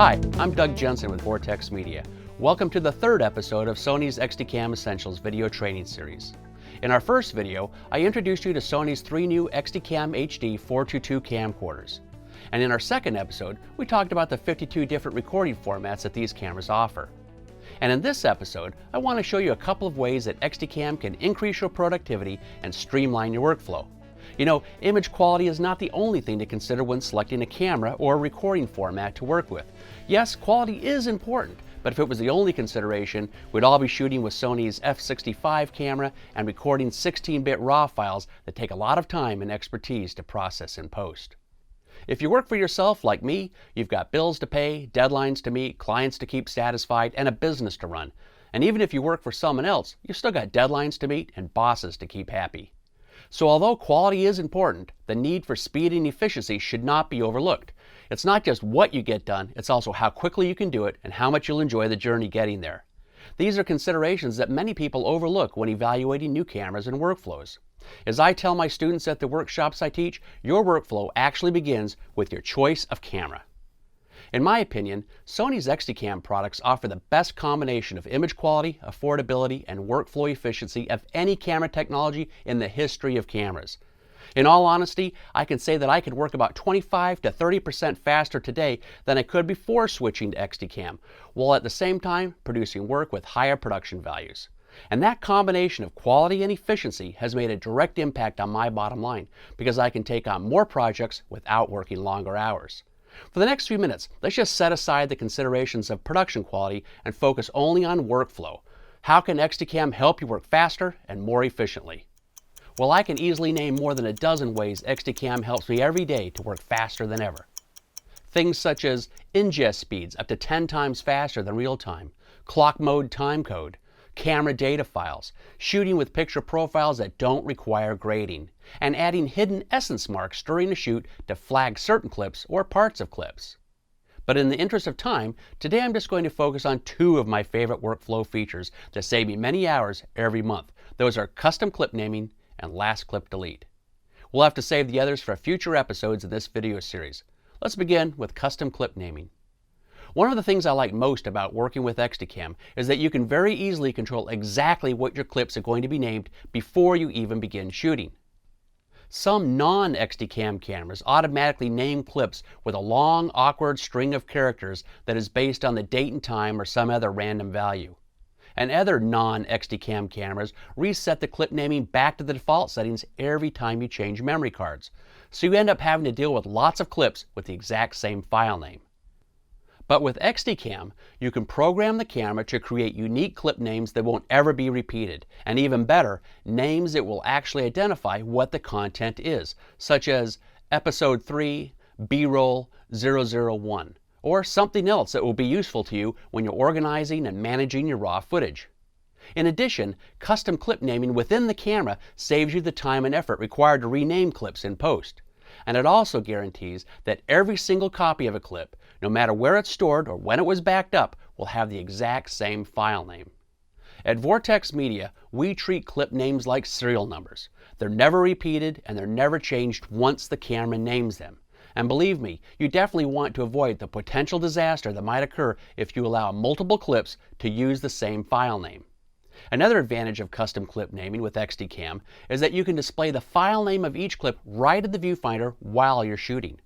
Hi, I'm Doug Jensen with Vortex Media. Welcome to the third episode of Sony's XDCAM Essentials video training series. In our first video, I introduced you to Sony's three new XDCAM HD 422 camcorders. And in our second episode, we talked about the 52 different recording formats that these cameras offer. And in this episode, I want to show you a couple of ways that XDCAM can increase your productivity and streamline your workflow. You know, image quality is not the only thing to consider when selecting a camera or a recording format to work with. Yes, quality is important, but if it was the only consideration, we'd all be shooting with Sony's f/65 camera and recording 16-bit RAW files that take a lot of time and expertise to process in post. If you work for yourself like me, you've got bills to pay, deadlines to meet, clients to keep satisfied, and a business to run. And even if you work for someone else, you've still got deadlines to meet and bosses to keep happy. So although quality is important, the need for speed and efficiency should not be overlooked. It's not just what you get done, it's also how quickly you can do it and how much you'll enjoy the journey getting there. These are considerations that many people overlook when evaluating new cameras and workflows. As I tell my students at the workshops I teach, your workflow actually begins with your choice of camera. In my opinion, Sony's XDCAM products offer the best combination of image quality, affordability, and workflow efficiency of any camera technology in the history of cameras. In all honesty, I can say that I could work about 25 to 30% faster today than I could before switching to XDCAM, while at the same time producing work with higher production values. And that combination of quality and efficiency has made a direct impact on my bottom line because I can take on more projects without working longer hours. For the next few minutes, let's just set aside the considerations of production quality and focus only on workflow. How can XDCAM help you work faster and more efficiently? Well, I can easily name more than a dozen ways XDCAM helps me every day to work faster than ever. Things such as ingest speeds up to 10 times faster than real time, clock mode timecode, camera data files, shooting with picture profiles that don't require grading, and adding hidden essence marks during the shoot to flag certain clips or parts of clips. But in the interest of time, today I'm just going to focus on two of my favorite workflow features that save me many hours every month. Those are custom clip naming and last clip delete. We'll have to save the others for future episodes of this video series. Let's begin with custom clip naming. One of the things I like most about working with XDCAM is that you can very easily control exactly what your clips are going to be named before you even begin shooting. Some non-XDCAM cameras automatically name clips with a long, awkward string of characters that is based on the date and time or some other random value. And other non-XDCAM cameras reset the clip naming back to the default settings every time you change memory cards. So you end up having to deal with lots of clips with the exact same file name. But with XDCAM, you can program the camera to create unique clip names that won't ever be repeated, and even better, names that will actually identify what the content is, such as Episode 3, B-roll 001, or something else that will be useful to you when you're organizing and managing your raw footage. In addition, custom clip naming within the camera saves you the time and effort required to rename clips in post. And it also guarantees that every single copy of a clip, no matter where it's stored or when it was backed up, will have the exact same file name. At Vortex Media, we treat clip names like serial numbers. They're never repeated and they're never changed once the camera names them. And believe me, you definitely want to avoid the potential disaster that might occur if you allow multiple clips to use the same file name. Another advantage of custom clip naming with XDCAM is that you can display the file name of each clip right at the viewfinder while you're shooting.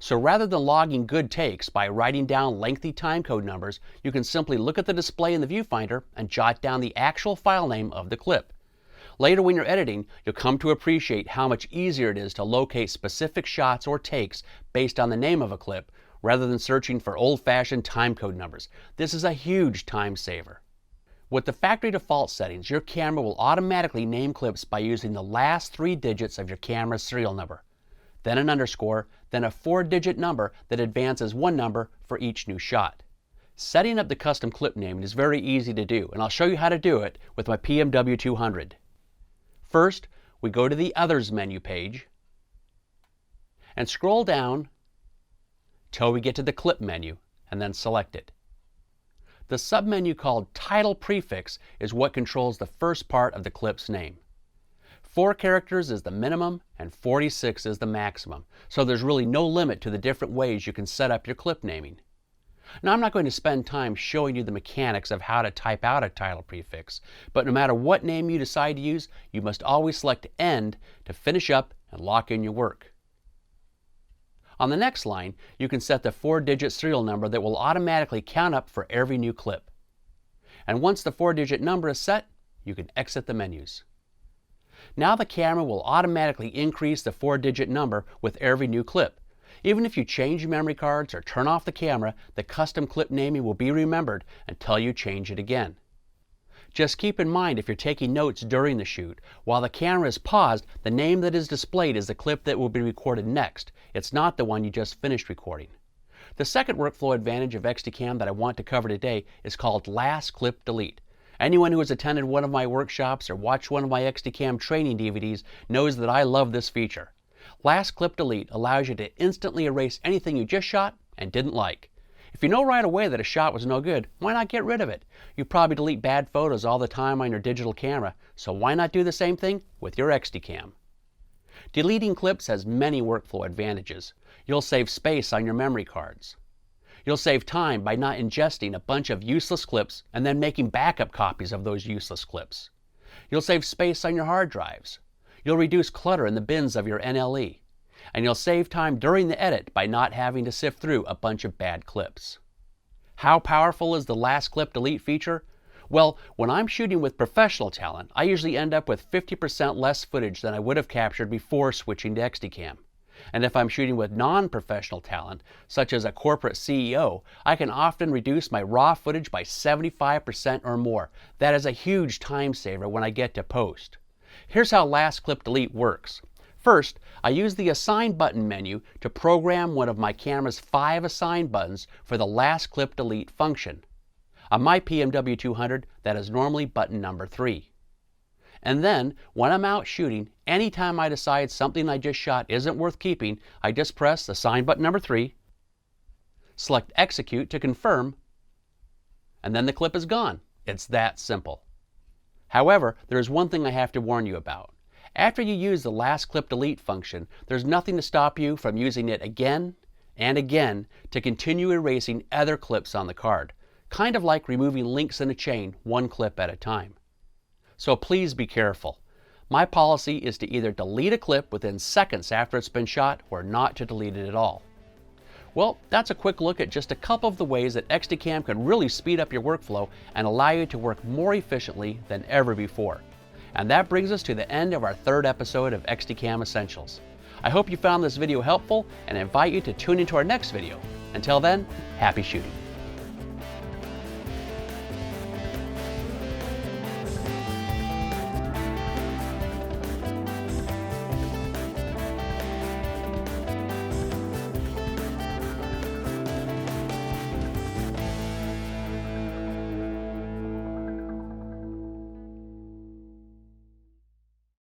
So rather than logging good takes by writing down lengthy timecode numbers, you can simply look at the display in the viewfinder and jot down the actual file name of the clip. Later when you're editing, you'll come to appreciate how much easier it is to locate specific shots or takes based on the name of a clip, rather than searching for old-fashioned timecode numbers. This is a huge time saver. With the factory default settings, your camera will automatically name clips by using the last 3 digits of your camera's serial number, then an underscore, then a 4-digit number that advances 1 number for each new shot. Setting up the custom clip naming is very easy to do, and I'll show you how to do it with my PMW 200. First, we go to the Others menu page and scroll down till we get to the Clip menu and then select it. The submenu called Title Prefix is what controls the first part of the clip's name. 4 characters is the minimum and 46 is the maximum, so there's really no limit to the different ways you can set up your clip naming. Now, I'm not going to spend time showing you the mechanics of how to type out a title prefix, but no matter what name you decide to use, you must always select End to finish up and lock in your work. On the next line, you can set the 4-digit serial number that will automatically count up for every new clip. And once the 4-digit number is set, you can exit the menus. Now the camera will automatically increase the 4-digit number with every new clip. Even if you change your memory cards or turn off the camera, the custom clip naming will be remembered until you change it again. Just keep in mind, if you're taking notes during the shoot, while the camera is paused, the name that is displayed is the clip that will be recorded next. It's not the one you just finished recording. The second workflow advantage of XDCAM that I want to cover today is called Last Clip Delete. Anyone who has attended one of my workshops or watched one of my XDCAM training DVDs knows that I love this feature. Last Clip Delete allows you to instantly erase anything you just shot and didn't like. If you know right away that a shot was no good, why not get rid of it? You probably delete bad photos all the time on your digital camera, so why not do the same thing with your XDCAM? Deleting clips has many workflow advantages. You'll save space on your memory cards. You'll save time by not ingesting a bunch of useless clips and then making backup copies of those useless clips. You'll save space on your hard drives. You'll reduce clutter in the bins of your NLE. And you'll save time during the edit by not having to sift through a bunch of bad clips. How powerful is the Last Clip Delete feature? Well, when I'm shooting with professional talent, I usually end up with 50% less footage than I would have captured before switching to XDCAM. And if I'm shooting with non-professional talent, such as a corporate CEO, I can often reduce my raw footage by 75% or more. That is a huge time saver when I get to post. Here's how Last Clip Delete works. First, I use the Assign Button menu to program one of my camera's 5 assign buttons for the Last Clip Delete function. On my PMW200, that is normally button number 3. And then, when I'm out shooting, anytime I decide something I just shot isn't worth keeping, I just press Assign Button number 3, select Execute to confirm, and then the clip is gone. It's that simple. However, there is one thing I have to warn you about. After you use the Last Clip Delete function, there's nothing to stop you from using it again and again to continue erasing other clips on the card, kind of like removing links in a chain, one clip at a time. So please be careful. My policy is to either delete a clip within seconds after it's been shot or not to delete it at all. Well, that's a quick look at just a couple of the ways that XDCAM can really speed up your workflow and allow you to work more efficiently than ever before. And that brings us to the end of our third episode of XDCAM Essentials. I hope you found this video helpful and invite you to tune into our next video. Until then, happy shooting.